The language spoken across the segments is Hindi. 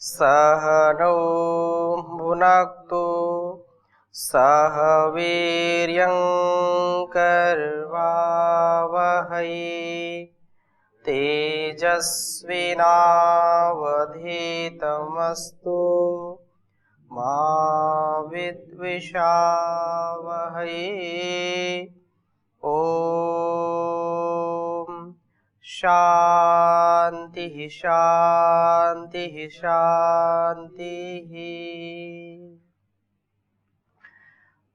सह नौ भुनक्तु सह वीर्यं करवावहै तेजस्विनावधीतमस्तु मा विद्विषावहै। ओम शांति शांति शांति।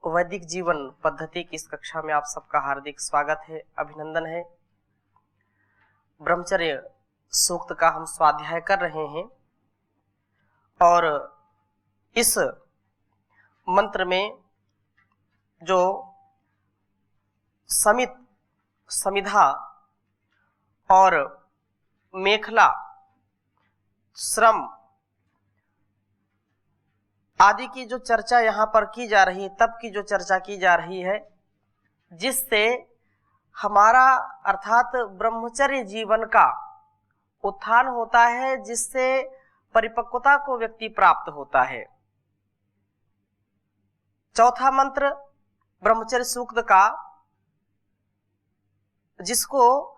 वैदिक जीवन पद्धति की इस कक्षा में आप सबका हार्दिक स्वागत है, अभिनंदन है। ब्रह्मचर्य सूक्त का हम स्वाध्याय कर रहे हैं और इस मंत्र में जो समित, समिधा और मेखला, श्रम आदि की जो चर्चा यहाँ पर की जा रही है, तब की जो चर्चा की जा रही है, जिससे हमारा अर्थात ब्रह्मचर्य जीवन का उत्थान होता है, जिससे परिपक्वता को व्यक्ति प्राप्त होता है। चौथा मंत्र ब्रह्मचर्य सूक्त का, जिसको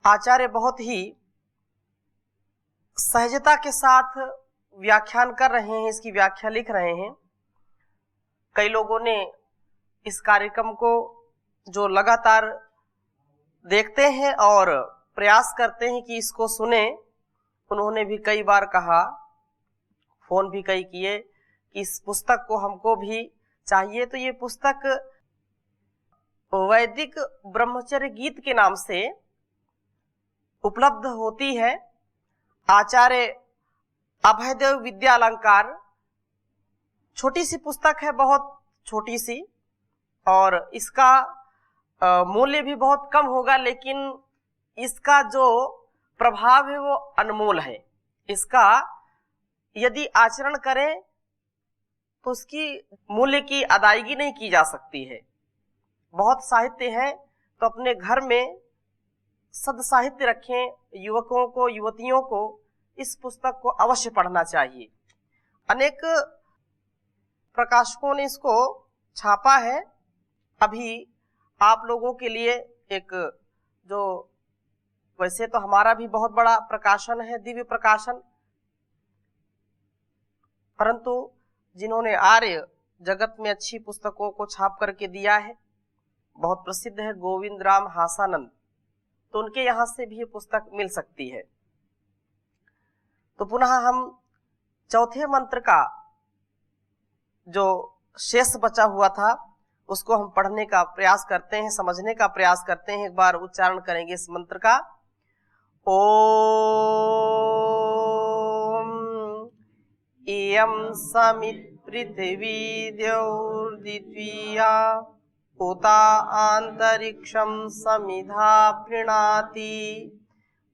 आचार्य बहुत ही सहजता के साथ व्याख्यान कर रहे हैं, इसकी व्याख्या लिख रहे हैं। कई लोगों ने इस कार्यक्रम को जो लगातार देखते हैं और प्रयास करते हैं कि इसको सुने, उन्होंने भी कई बार कहा, फोन भी कई किए कि इस पुस्तक को हमको भी चाहिए। तो ये पुस्तक वैदिक ब्रह्मचर्य गीत के नाम से उपलब्ध होती है। आचार्य अभयदेव विद्या अलंकार, छोटी सी पुस्तक है, बहुत छोटी सी, और इसका मूल्य भी बहुत कम होगा, लेकिन इसका जो प्रभाव है वो अनमोल है। इसका यदि आचरण करें तो उसकी मूल्य की अदायगी नहीं की जा सकती है। बहुत साहित्य है, तो अपने घर में सद साहित्य रखें। युवकों को, युवतियों को इस पुस्तक को अवश्य पढ़ना चाहिए। अनेक प्रकाशकों ने इसको छापा है। अभी आप लोगों के लिए एक, जो वैसे तो हमारा भी बहुत बड़ा प्रकाशन है, दिव्य प्रकाशन, परंतु जिन्होंने आर्य जगत में अच्छी पुस्तकों को छाप करके दिया है, बहुत प्रसिद्ध है, गोविंद राम हासानंद, तो उनके यहाँ से भी ये पुस्तक मिल सकती है। तो पुनः हम चौथे मंत्र का जो शेष बचा हुआ था उसको हम पढ़ने का प्रयास करते हैं, समझने का प्रयास करते हैं। एक बार उच्चारण करेंगे इस मंत्र का। ओम इयं समित् पृथिवी द्यौर्दित्विया उता आंतरिक्षं समिधा प्रीणाति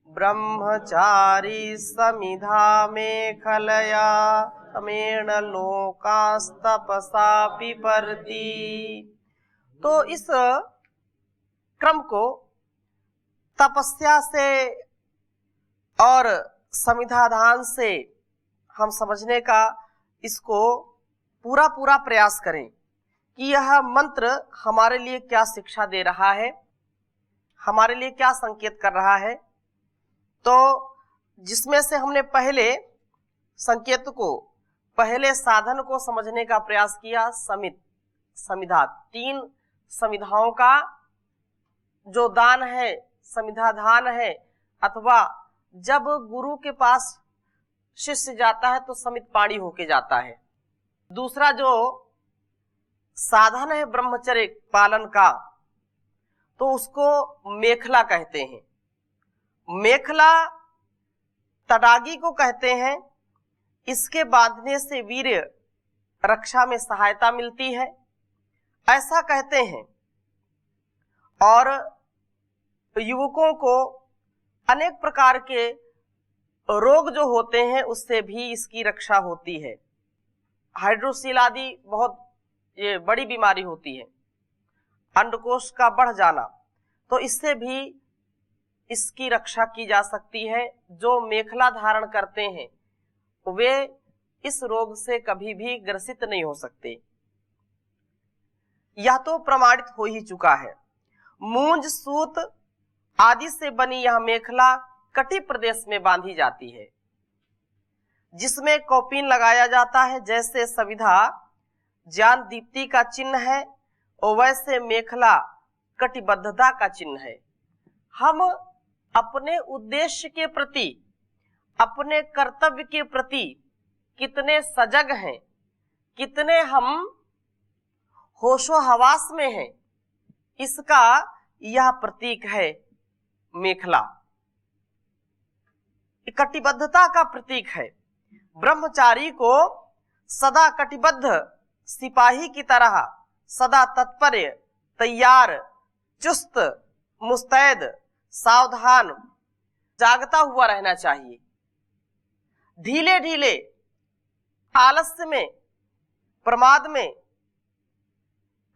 ब्रह्मचारी समिधा मेखलया तमेण लोकास्तपसा पिपर्ति। तो इस क्रम को तपस्या से और समिधाधान से हम समझने का, इसको पूरा पूरा प्रयास करें कि यह मंत्र हमारे लिए क्या शिक्षा दे रहा है, हमारे लिए क्या संकेत कर रहा है। तो जिसमें से हमने पहले संकेत को, पहले साधन को समझने का प्रयास किया, समित, समिधा, 3 समिधाओं का जो दान है, समिधाधान है, अथवा जब गुरु के पास शिष्य जाता है तो समित पाणी होके जाता है। दूसरा जो साधन है ब्रह्मचर्य पालन का, तो उसको मेखला कहते हैं। मेखला तडागी को कहते हैं। इसके बांधने से वीर्य रक्षा में सहायता मिलती है, ऐसा कहते हैं। और युवकों को अनेक प्रकार के रोग जो होते हैं उससे भी इसकी रक्षा होती है। हाइड्रोसील आदि बहुत ये बड़ी बीमारी होती है, अंडकोश का बढ़ जाना, तो इससे भी इसकी रक्षा की जा सकती है। जो मेखला धारण करते हैं वे इस रोग से कभी भी ग्रसित नहीं हो सकते। यह तो प्रमाणित हो ही चुका है। मूंज, सूत आदि से बनी यह मेखला कटी प्रदेश में बांधी जाती है, जिसमें कौपीन लगाया जाता है। जैसे सविधा ज्ञान दीप्ति का चिन्ह है और वैसे मेखला कटिबद्धता का चिन्ह है। हम अपने उद्देश्य के प्रति, अपने कर्तव्य के प्रति कितने सजग हैं, कितने हम होशो हवास में हैं, इसका यह प्रतीक है मेखला। कटिबद्धता का प्रतीक है। ब्रह्मचारी को सदा कटिबद्ध सिपाही की तरह सदा तत्पर, तैयार, चुस्त, मुस्तैद, सावधान, जागता हुआ रहना चाहिए। ढीले ढीले, आलस्य में, प्रमाद में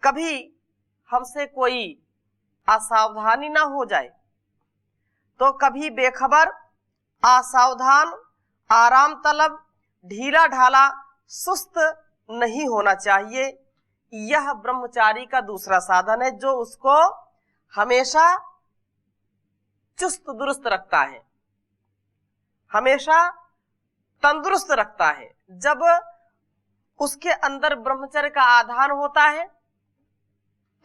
कभी हमसे कोई असावधानी ना हो जाए तो कभी बेखबर, असावधान, आराम तलब, ढीला ढाला, सुस्त नहीं होना चाहिए। यह ब्रह्मचारी का दूसरा साधन है जो उसको हमेशा चुस्त दुरुस्त रखता है, हमेशा तंदुरुस्त रखता है। जब उसके अंदर ब्रह्मचर्य का आधान होता है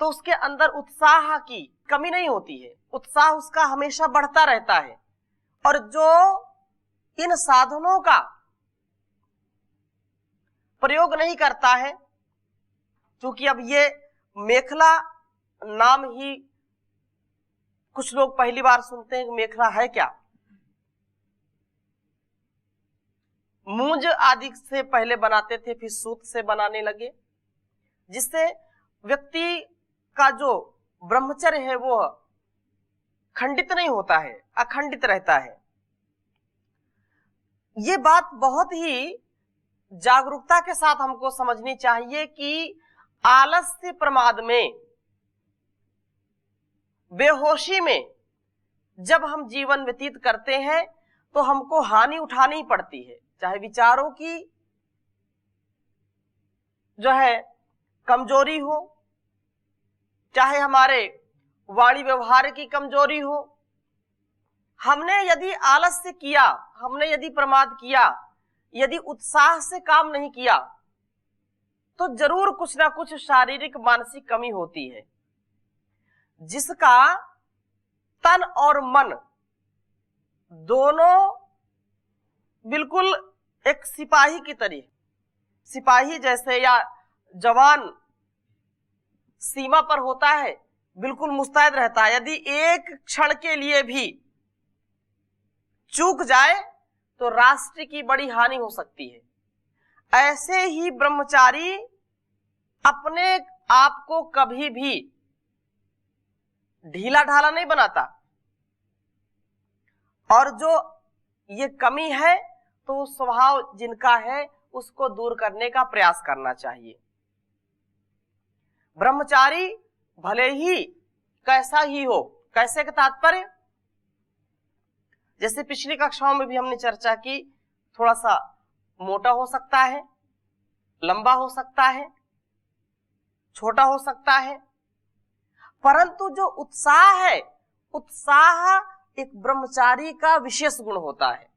तो उसके अंदर उत्साह की कमी नहीं होती है, उत्साह उसका हमेशा बढ़ता रहता है। और जो इन साधनों का प्रयोग नहीं करता है, क्योंकि अब ये मेखला नाम ही कुछ लोग पहली बार सुनते हैं कि मेखला है क्या। मूंज आदि से पहले बनाते थे, फिर सूत से बनाने लगे, जिससे व्यक्ति का जो ब्रह्मचर्य है वो खंडित नहीं होता है, अखंडित रहता है। ये बात बहुत ही जागरूकता के साथ हमको समझनी चाहिए कि आलस्य प्रमाद में, बेहोशी में जब हम जीवन व्यतीत करते हैं तो हमको हानि उठानी पड़ती है, चाहे विचारों की जो है कमजोरी हो, चाहे हमारे वाणी व्यवहार की कमजोरी हो। हमने यदि आलस्य किया, हमने यदि प्रमाद किया, यदि उत्साह से काम नहीं किया तो जरूर कुछ ना कुछ शारीरिक मानसिक कमी होती है, जिसका तन और मन दोनों बिल्कुल एक सिपाही की तरह, सिपाही जैसे या जवान सीमा पर होता है, बिल्कुल मुस्तैद रहता है। यदि एक क्षण के लिए भी चूक जाए तो राष्ट्र की बड़ी हानि हो सकती है। ऐसे ही ब्रह्मचारी अपने आप को कभी भी ढीला ढाला नहीं बनाता, और जो ये कमी है तो स्वभाव जिनका है उसको दूर करने का प्रयास करना चाहिए। ब्रह्मचारी भले ही कैसा ही हो, कैसे का तात्पर्य, जैसे पिछली कक्षाओं में भी हमने चर्चा की, थोड़ा सा मोटा हो सकता है, लंबा हो सकता है, छोटा हो सकता है, परंतु जो उत्साह है, उत्साह एक ब्रह्मचारी का विशेष गुण होता है।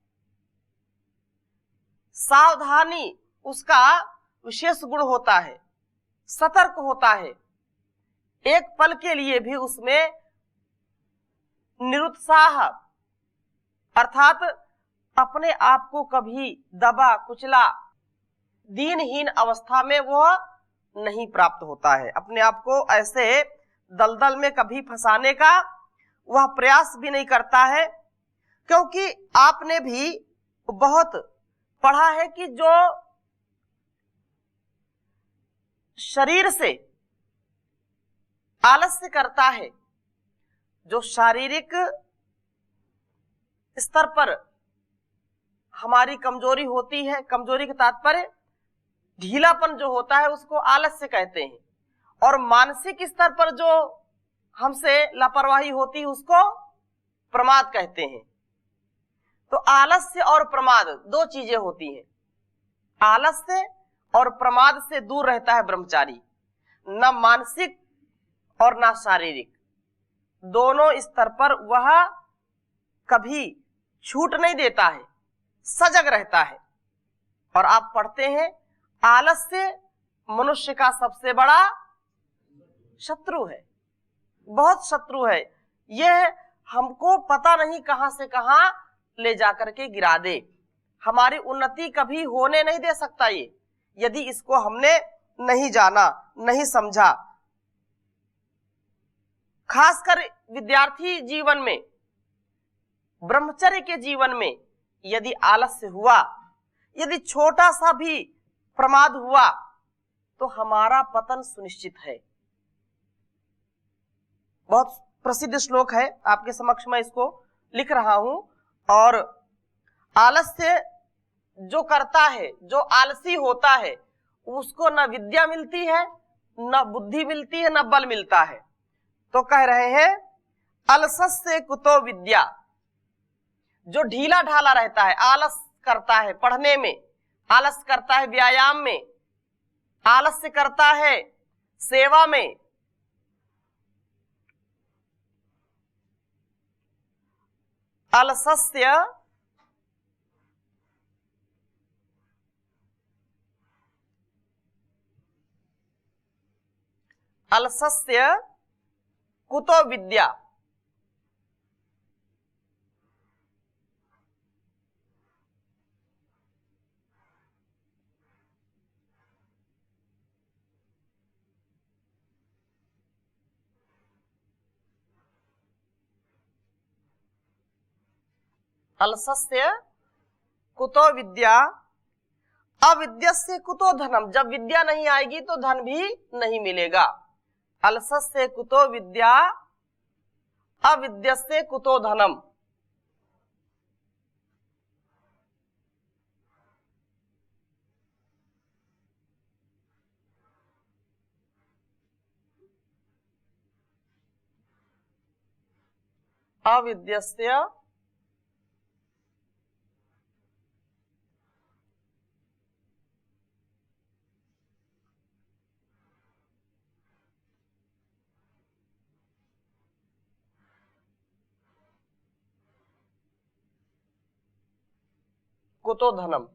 सावधानी उसका विशेष गुण होता है, सतर्क होता है। एक पल के लिए भी उसमें निरुत्साह अर्थात अपने आप को कभी दबा कुचला दीनहीन अवस्था में वह नहीं प्राप्त होता है। अपने आप को ऐसे दलदल में कभी फंसाने का वह प्रयास भी नहीं करता है, क्योंकि आपने भी बहुत पढ़ा है कि जो शरीर से आलस्य करता है, जो शारीरिक स्तर पर हमारी कमजोरी होती है, कमजोरी का तात्पर्य ढीलापन जो होता है उसको आलस्य कहते हैं, और मानसिक स्तर पर जो हमसे लापरवाही होती है उसको प्रमाद कहते हैं। तो आलस्य और प्रमाद दो चीजें होती हैं। आलस्य और प्रमाद से दूर रहता है ब्रह्मचारी, न मानसिक और न शारीरिक, दोनों स्तर पर वह कभी छूट नहीं देता है, सजग रहता है। और आप पढ़ते हैं आलस्य मनुष्य का सबसे बड़ा शत्रु है, बहुत शत्रु है। यह हमको पता नहीं कहां से कहां ले जाकर के गिरा दे, हमारी उन्नति कभी होने नहीं दे सकता ये, यदि इसको हमने नहीं जाना, नहीं समझा। खासकर विद्यार्थी जीवन में, ब्रह्मचर्य के जीवन में यदि आलस्य हुआ, यदि छोटा सा भी प्रमाद हुआ, तो हमारा पतन सुनिश्चित है। बहुत प्रसिद्ध श्लोक है, आपके समक्ष मैं इसको लिख रहा हूं। और आलस्य जो करता है, जो आलसी होता है, उसको न विद्या मिलती है, न बुद्धि मिलती है, न बल मिलता है। तो कह रहे हैं अलसस्य कुतो विद्या, जो ढीला ढाला रहता है, आलस करता है पढ़ने में, आलस करता है व्यायाम में, आलस्य करता है सेवा में, अलसस्य अलसस्य कुतो विद्या, अलसस्य कुतो विद्या, अविद्यस्य कुतो धनम, जब विद्या नहीं आएगी तो धन भी नहीं मिलेगा। अलसस्य कुतो विद्या, अविद्यस्य कुतो धनम। अविद्यस्य कुतो धनम।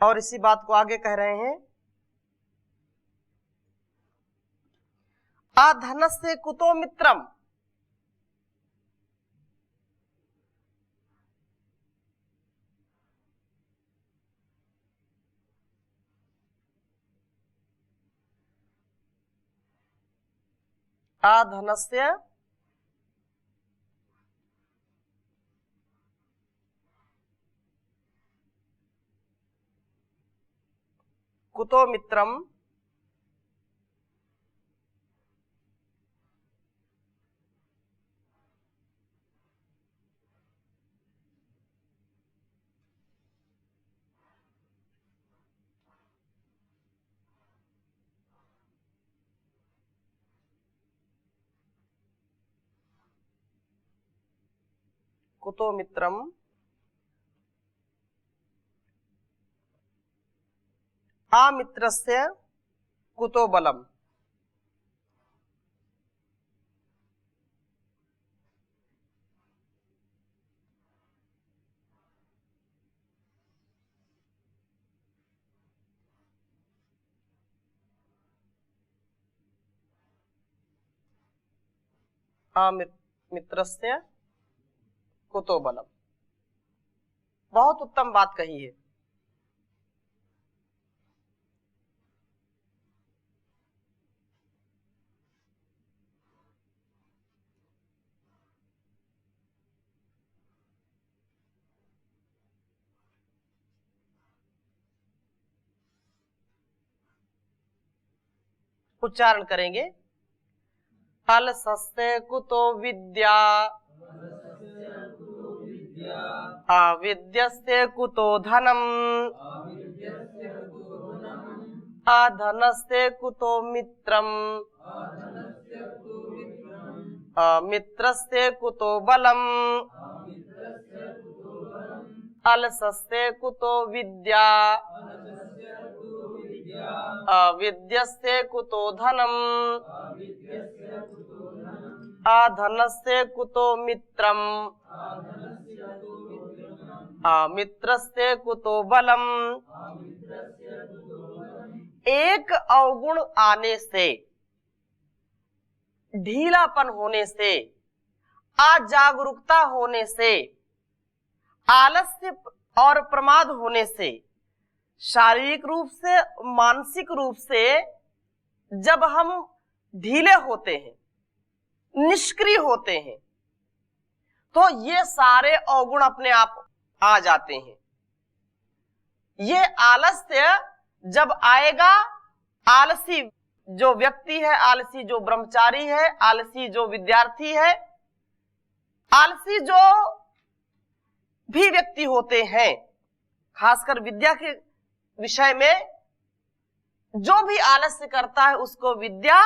और इसी बात को आगे कह रहे हैं अधनस्य कुतो मित्रम, अधनस्य कुतो मित्रम, कुतो मित्रम, अमित्रस्य कुतो बलम। अमित्रस्य कुतो बलम। बहुत उत्तम बात कही है। उच्चारण करेंगे अलसस्य कुतो विद्या, अविद्यस्य कुतो धनम् अधनस्य कुतो मित्रम् अमित्रस्य कुतो बलम् अलसस्य कुतो विद्या अविद्यस्य कुतो धनम् अधनस्य कुतो मित्रम् अमित्रस्य कुतो बलम्। एक अवगुण आने से, ढीलापन होने से, अजागरूकता होने से, आलस्य और प्रमाद होने से, शारीरिक रूप से मानसिक रूप से जब हम ढीले होते हैं, निष्क्रिय होते हैं, तो ये सारे अवगुण अपने आप आ जाते हैं। ये आलस्य जब आएगा, आलसी जो व्यक्ति है, आलसी जो ब्रह्मचारी है, आलसी जो विद्यार्थी है, आलसी जो भी व्यक्ति होते हैं, खासकर विद्या के विषय में जो भी आलस्य करता है उसको विद्या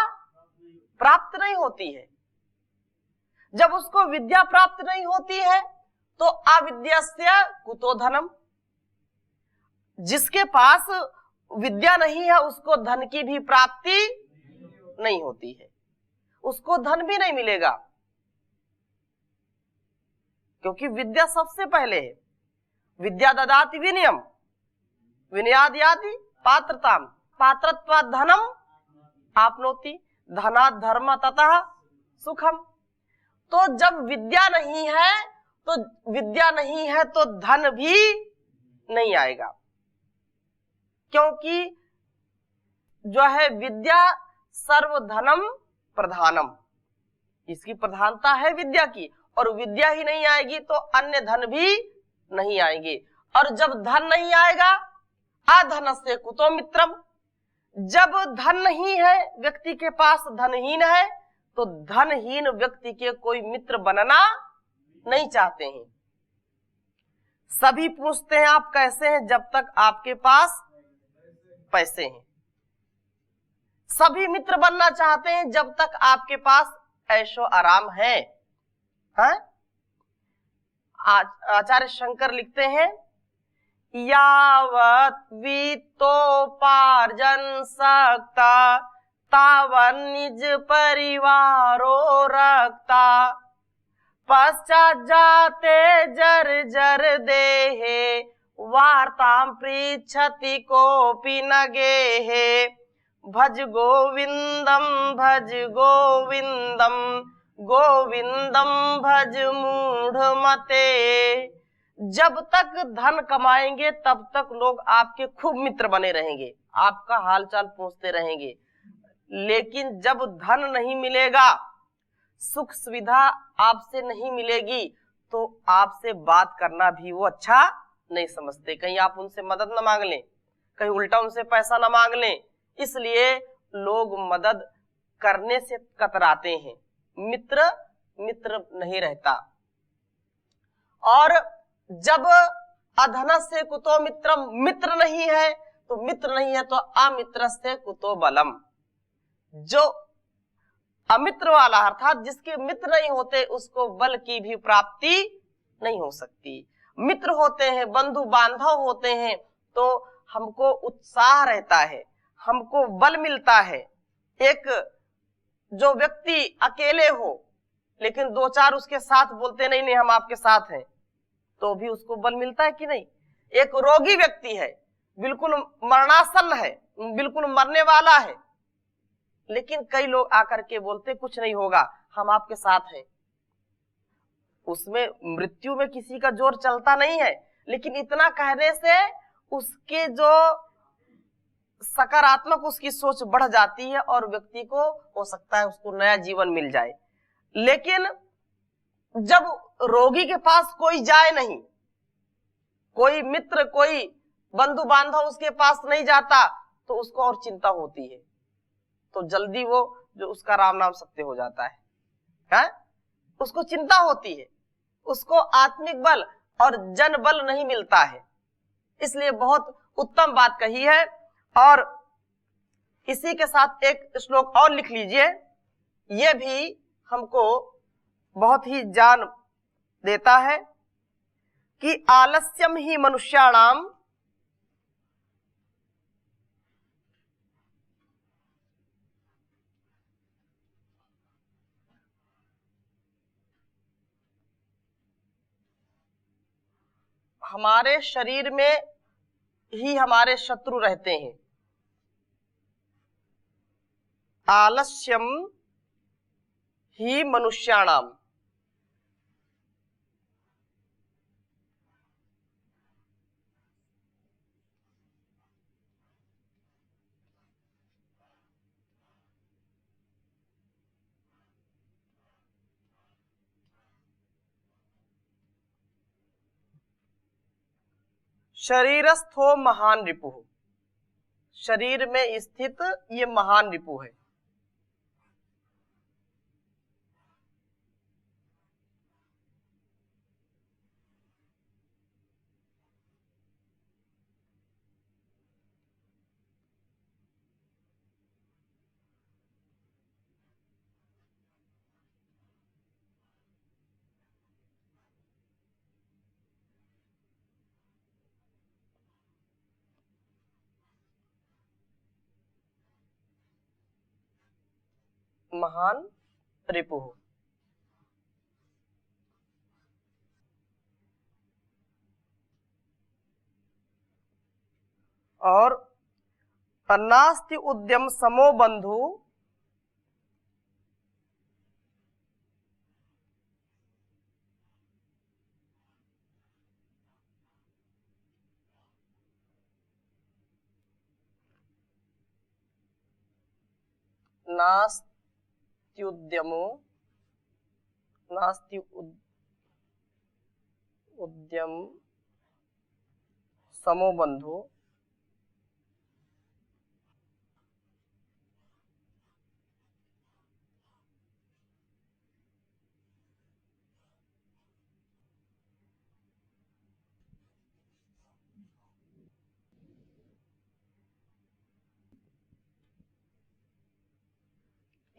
प्राप्त नहीं होती है। जब उसको विद्या प्राप्त नहीं होती है तो अविद्यस्य कुतो धनम, जिसके पास विद्या नहीं है उसको धन की भी प्राप्ति नहीं होती है, उसको धन भी नहीं मिलेगा, क्योंकि विद्या सबसे पहले है। विद्या ददाति विनयम विनयाद याति पात्रताम पात्रत्वात् धनम आपनोति धनात् धर्म ततः सुखम। तो जब विद्या नहीं है तो धन भी नहीं आएगा, क्योंकि जो है विद्या सर्वधनम प्रधानम, इसकी प्रधानता है विद्या की, और विद्या ही नहीं आएगी तो अन्य धन भी नहीं आएंगे। और जब धन नहीं आएगा, अधनस्य कुतो मित्रम, जब धन नहीं है, व्यक्ति के पास धनहीन है, तो धनहीन व्यक्ति के कोई मित्र बनना नहीं चाहते हैं। सभी पूछते हैं आप कैसे हैं, जब तक आपके पास पैसे हैं। सभी मित्र बनना चाहते हैं जब तक आपके पास ऐशो आराम है। आचार्य शंकर लिखते हैं, यावत् वित्तोपार्जन सकता तावन् निज परिवारो रखता पश्चात जाते जर जर देहे वार्तां पृच्छति कोपि न गेहे भज गोविंदम गोविंदम भज मूढ़ मते। जब तक धन कमाएंगे तब तक लोग आपके खूब मित्र बने रहेंगे, आपका हालचाल पूछते रहेंगे, लेकिन जब धन नहीं मिलेगा, सुख सुविधा आपसे नहीं मिलेगी, तो आपसे बात करना भी वो अच्छा नहीं समझते। कहीं आप उनसे मदद न मांग लें, कहीं उल्टा उनसे पैसा न मांग लें, इसलिए लोग मदद करने से कतराते हैं, मित्र नहीं रहता। और जब अधनस्य कुतो मित्रम, मित्र नहीं है तो अमित्रस्य कुतो बलम, जो अमित्र वाला अर्थात जिसके मित्र नहीं होते उसको बल की भी प्राप्ति नहीं हो सकती। मित्र होते हैं, बंधु बांधव होते हैं, तो हमको उत्साह रहता है, हमको बल मिलता है। एक जो व्यक्ति अकेले हो लेकिन दो चार उसके साथ बोलते नहीं हम आपके साथ हैं, तो भी उसको बल मिलता है कि नहीं। एक रोगी व्यक्ति है, बिल्कुल मरणासन है, बिल्कुल मरने वाला है, लेकिन कई लोग आकर के बोलते कुछ नहीं होगा, हम आपके साथ हैं। उसमें मृत्यु में किसी का जोर चलता नहीं है, लेकिन इतना कहने से उसके जो सकारात्मक उसकी सोच बढ़ जाती है और व्यक्ति को हो सकता है उसको नया जीवन मिल जाए। लेकिन जब रोगी के पास कोई जाए नहीं, कोई मित्र कोई बंधु बांधव उसके पास नहीं जाता, तो उसको और चिंता होती है, तो जल्दी वो जो उसका राम नाम सत्य हो जाता है? उसको चिंता होती है, उसको आत्मिक बल और जन बल नहीं मिलता है। इसलिए बहुत उत्तम बात कही है। और इसी के साथ एक श्लोक और लिख लीजिए, ये भी हमको बहुत ही ज्ञान देता है कि आलस्यम ही मनुष्याणाम हमारे शरीर में ही हमारे शत्रु रहते हैं। आलस्यम ही मनुष्याणाम, शरीरस्थो महान रिपुः, शरीर में स्थित ये महान रिपु है। महान रिपुः। और नास्ति उद्यम समो बंधु, नास्त्युद्यमो नास्ति उद्यम समो बंधु,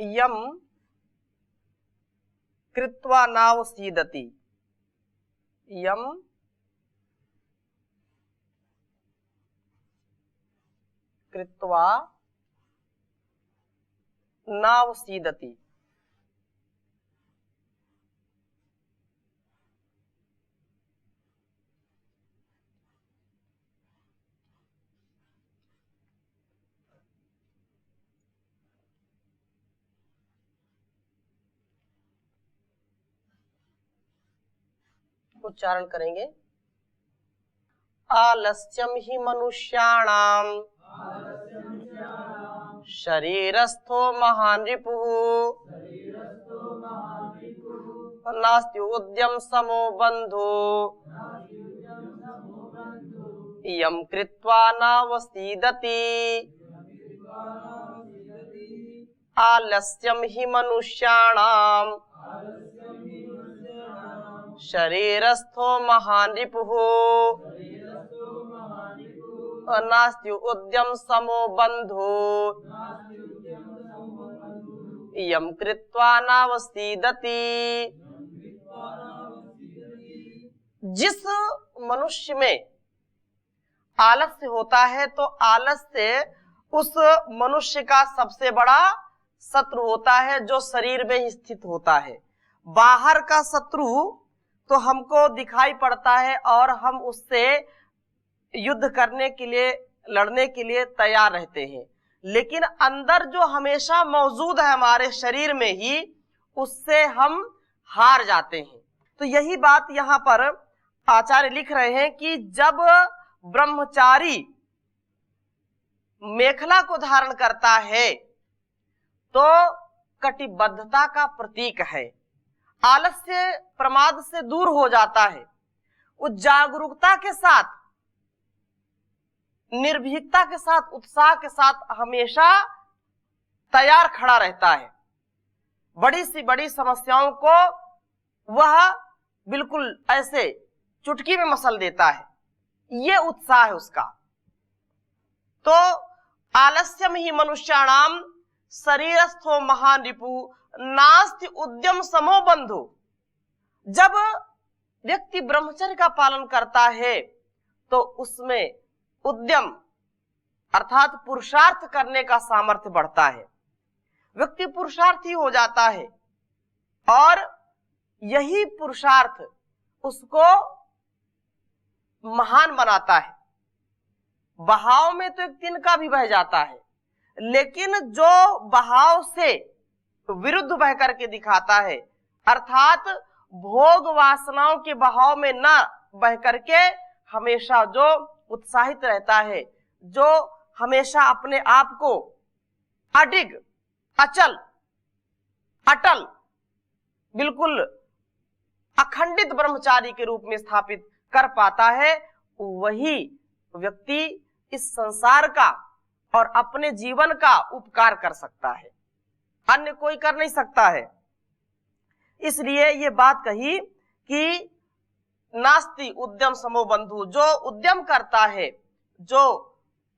यम कृत्वा नावसीदति, यम कृत्वा नावसीदति। उच्चारण करेंगे, आलस्यम ही मनुष्याणाम शरीरस्थो महान रिपुः नास्ति उद्यम समो बंधु यम कृत्वा नावसीदति। आलस्यम ही मनुष्याणाम शरीरस्थो महान रिपुः नास्ति उद्यम समो बंधु यम कृत्वा नावसीदति। जिस मनुष्य में आलस्य होता है तो आलस्य उस मनुष्य का सबसे बड़ा शत्रु होता है जो शरीर में ही स्थित होता है। बाहर का शत्रु तो हमको दिखाई पड़ता है और हम उससे युद्ध करने के लिए, लड़ने के लिए तैयार रहते हैं, लेकिन अंदर जो हमेशा मौजूद है हमारे शरीर में ही, उससे हम हार जाते हैं। तो यही बात यहाँ पर आचार्य लिख रहे हैं कि जब ब्रह्मचारी मेखला को धारण करता है तो कटिबद्धता का प्रतीक है। आलस्य प्रमाद से दूर हो जाता है, उस जागरूकता के साथ, निर्भीकता के साथ, उत्साह के साथ हमेशा तैयार खड़ा रहता है। बड़ी सी बड़ी समस्याओं को वह बिल्कुल ऐसे चुटकी में मसल देता है, ये उत्साह है उसका। तो आलस्यम ही मनुष्याणाम शरीरस्थो महान रिपु नास्ति उद्यम समो बंधु। जब व्यक्ति ब्रह्मचर्य का पालन करता है तो उसमें उद्यम अर्थात पुरुषार्थ करने का सामर्थ्य बढ़ता है, व्यक्ति पुरुषार्थी हो जाता है और यही पुरुषार्थ उसको महान बनाता है। बहाव में तो एक तिनका भी बह जाता है, लेकिन जो बहाव से विरुद्ध बह करके दिखाता है, अर्थात भोग वासनाओं के बहाव में न बह करके हमेशा जो उत्साहित रहता है, जो हमेशा अपने आप को अडिग, अचल, अटल, बिल्कुल अखंडित ब्रह्मचारी के रूप में स्थापित कर पाता है, वही व्यक्ति इस संसार का और अपने जीवन का उपकार कर सकता है, अन्य कोई कर नहीं सकता है। इसलिए ये बात कही कि नास्ति उद्यम समो बंधु, जो उद्यम करता है, जो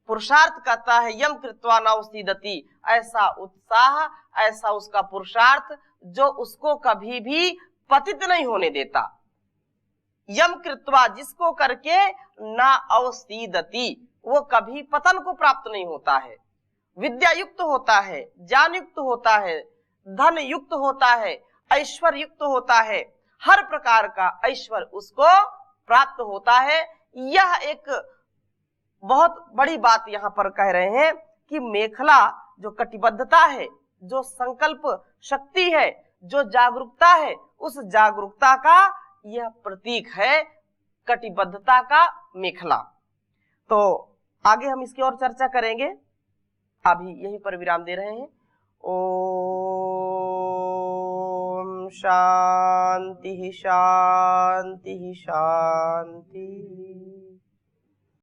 पुरुषार्थ करता है, यम कृत्वा न उसीदति, ऐसा उत्साह, ऐसा उसका पुरुषार्थ जो उसको कभी भी पतित नहीं होने देता। यम कृत्वा, जिसको करके न अवसीदति, वो कभी पतन को प्राप्त नहीं होता है, विद्या युक्त होता है, ज्ञान युक्त होता है, धन युक्त होता है, ऐश्वर्य युक्त होता है, हर प्रकार का ऐश्वर्य उसको प्राप्त होता है। यह एक बहुत बड़ी बात यहाँ पर कह रहे हैं कि मेखला जो कटिबद्धता है, जो संकल्प शक्ति है, जो जागरूकता है, उस जागरूकता का यह प्रतीक है, कटिबद्धता का मेखला। तो आगे हम इसकी और चर्चा करेंगे, अभी यहीं पर विराम दे रहे हैं। ओम शांति शांति शांति।